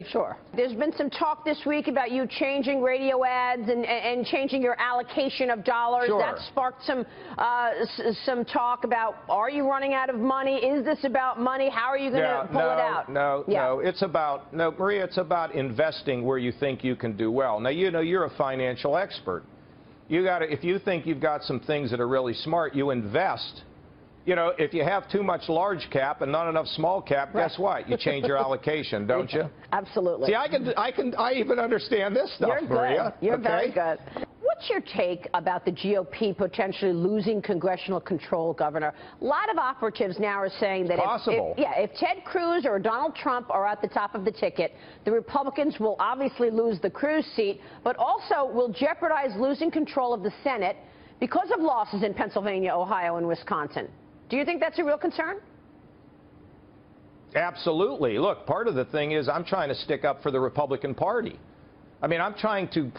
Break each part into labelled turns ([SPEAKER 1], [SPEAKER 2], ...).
[SPEAKER 1] Sure. There's been some talk this week about you changing radio ads and changing your allocation of dollars.
[SPEAKER 2] Sure.
[SPEAKER 1] That sparked some talk about, are you running out of money? Is this about money? How are you going to pull it out?
[SPEAKER 2] No. Maria, it's about investing where you think you can do well. Now, you know, you're a financial expert. If you think you've got some things that are really smart, you invest. You know, if you have too much large cap and not enough small cap,
[SPEAKER 1] right.
[SPEAKER 2] Guess what? You change your allocation, don't you?
[SPEAKER 1] Absolutely.
[SPEAKER 2] See, I even understand this stuff,
[SPEAKER 1] You're good.
[SPEAKER 2] Maria.
[SPEAKER 1] You're
[SPEAKER 2] okay?
[SPEAKER 1] very good. What's your take about the GOP potentially losing congressional control, Governor? A lot of operatives now are saying that if Ted Cruz or Donald Trump are at the top of the ticket, the Republicans will obviously lose the Cruz seat, but also will jeopardize losing control of the Senate because of losses in Pennsylvania, Ohio, and Wisconsin. Do you think that's a real concern?
[SPEAKER 2] Absolutely. Look, part of the thing is I'm trying to stick up for the Republican Party. I mean, I'm trying to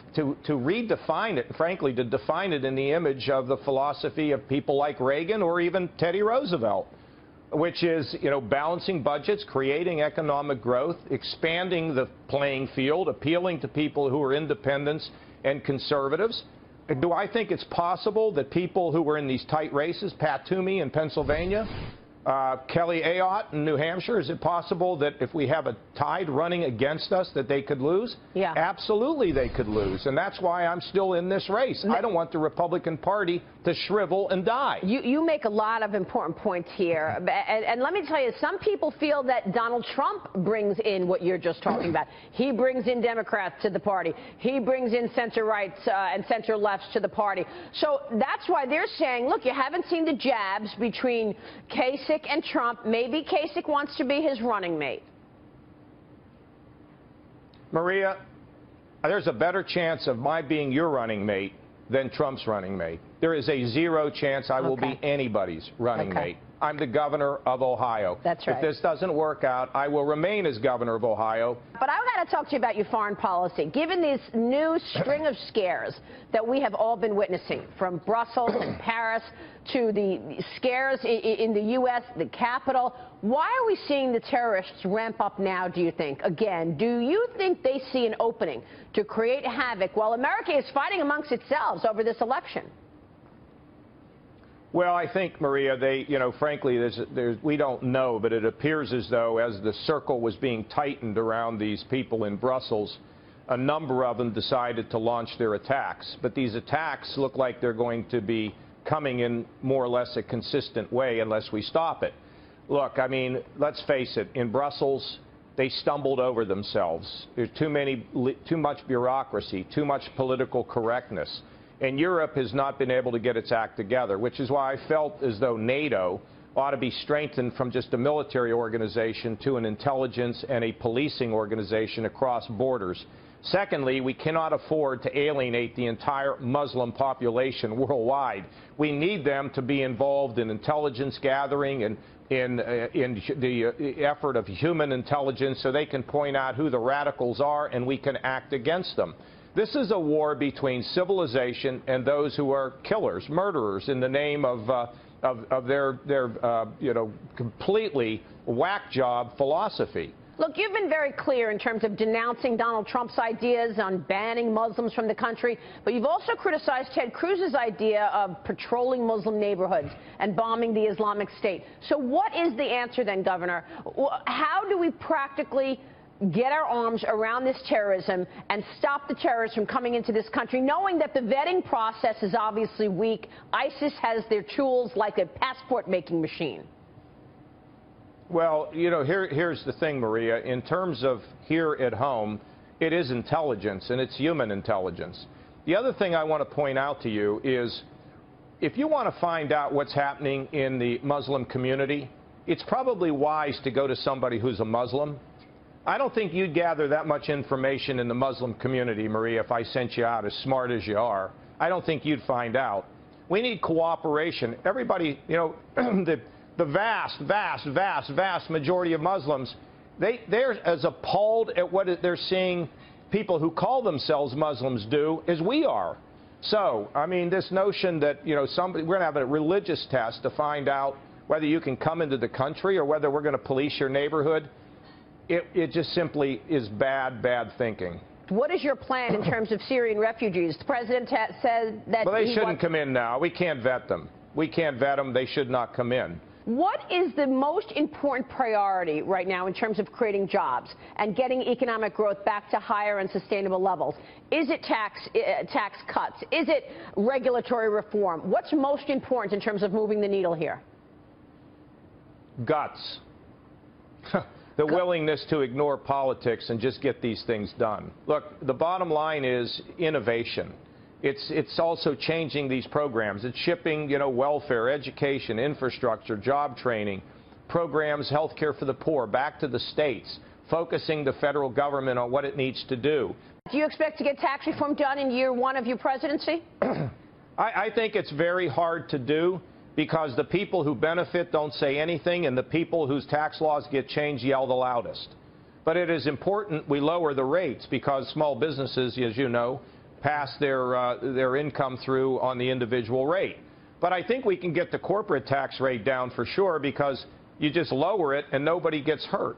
[SPEAKER 2] redefine it, frankly, to define it in the image of the philosophy of people like Reagan or even Teddy Roosevelt, which is, you know, balancing budgets, creating economic growth, expanding the playing field, appealing to people who are independents and conservatives. Do I think it's possible that people who were in these tight races, Pat Toomey in Pennsylvania, Kelly Ayotte in New Hampshire, is it possible that if we have a tide running against us that they could lose?
[SPEAKER 1] Yeah.
[SPEAKER 2] Absolutely they could lose, and that's why I'm still in this race. I don't want the Republican Party to shrivel and die.
[SPEAKER 1] You make a lot of important points here, and let me tell you, some people feel that Donald Trump brings in what you're just talking about. He brings in Democrats to the party. He brings in center-rights and center-lefts to the party. So that's why they're saying, look, you haven't seen the jabs between Kasich and Trump. Maybe Kasich wants to be his running mate.
[SPEAKER 2] Maria, there's a better chance of my being your running mate than Trump's running mate. There is a zero chance I will be anybody's running mate. I'm the governor of Ohio.
[SPEAKER 1] That's right.
[SPEAKER 2] If this doesn't work out, I will remain as governor of Ohio.
[SPEAKER 1] But I've got to talk to you about your foreign policy. Given this new string of scares that we have all been witnessing, from Brussels and Paris to the scares in the U.S., the Capitol, why are we seeing the terrorists ramp up now, do you think? Again, do you think they see an opening to create havoc while America is fighting amongst itself over this election?
[SPEAKER 2] Well, I think, Maria, frankly, we don't know, but it appears as though as the circle was being tightened around these people in Brussels, a number of them decided to launch their attacks. But these attacks look like they're going to be coming in more or less a consistent way unless we stop it. Look, I mean, let's face it, in Brussels, they stumbled over themselves. There's too much bureaucracy, too much political correctness. And Europe has not been able to get its act together, which is why I felt as though NATO ought to be strengthened from just a military organization to an intelligence and a policing organization across borders. Secondly, we cannot afford to alienate the entire Muslim population worldwide. We need them to be involved in intelligence gathering and in the effort of human intelligence so they can point out who the radicals are and we can act against them. This is a war between civilization and those who are killers, murderers, in the name of their completely whack job philosophy.
[SPEAKER 1] Look, you've been very clear in terms of denouncing Donald Trump's ideas on banning Muslims from the country, but you've also criticized Ted Cruz's idea of patrolling Muslim neighborhoods and bombing the Islamic State. So what is the answer then, Governor? How do we practically get our arms around this terrorism and stop the terrorists from coming into this country, knowing that the vetting process is obviously weak? ISIS has their tools like a passport-making machine.
[SPEAKER 2] Well, you know, here's the thing, Maria. In terms of here at home, it is intelligence, and it's human intelligence. The other thing I want to point out to you is if you want to find out what's happening in the Muslim community, it's probably wise to go to somebody who's a Muslim. I don't think you'd gather that much information in the Muslim community, Maria, if I sent you out as smart as you are. I don't think you'd find out. We need cooperation. Everybody, you know, the vast majority of Muslims, they're as appalled at what they're seeing people who call themselves Muslims do as we are. So, I mean, this notion that, you know, we're going to have a religious test to find out whether you can come into the country or whether we're going to police your neighborhood. It just simply is bad thinking.
[SPEAKER 1] What is your plan in terms of Syrian refugees? The president said that
[SPEAKER 2] Well, they shouldn't come in now. We can't vet them. We can't vet them. They should not come in.
[SPEAKER 1] What is the most important priority right now in terms of creating jobs and getting economic growth back to higher and sustainable levels? Is it tax cuts? Is it regulatory reform? What's most important in terms of moving the needle here?
[SPEAKER 2] Guts. The willingness to ignore politics and just get these things done. Look, the bottom line is innovation. It's also changing these programs. It's shipping, welfare, education, infrastructure, job training, programs, health care for the poor, back to the states, focusing the federal government on what it needs to do.
[SPEAKER 1] Do you expect to get tax reform done in year one of your presidency?
[SPEAKER 2] I think it's very hard to do because the people who benefit don't say anything and the people whose tax laws get changed yell the loudest. But it is important we lower the rates because small businesses, as you know, pass their income through on the individual rate. But I think we can get the corporate tax rate down for sure because you just lower it and nobody gets hurt.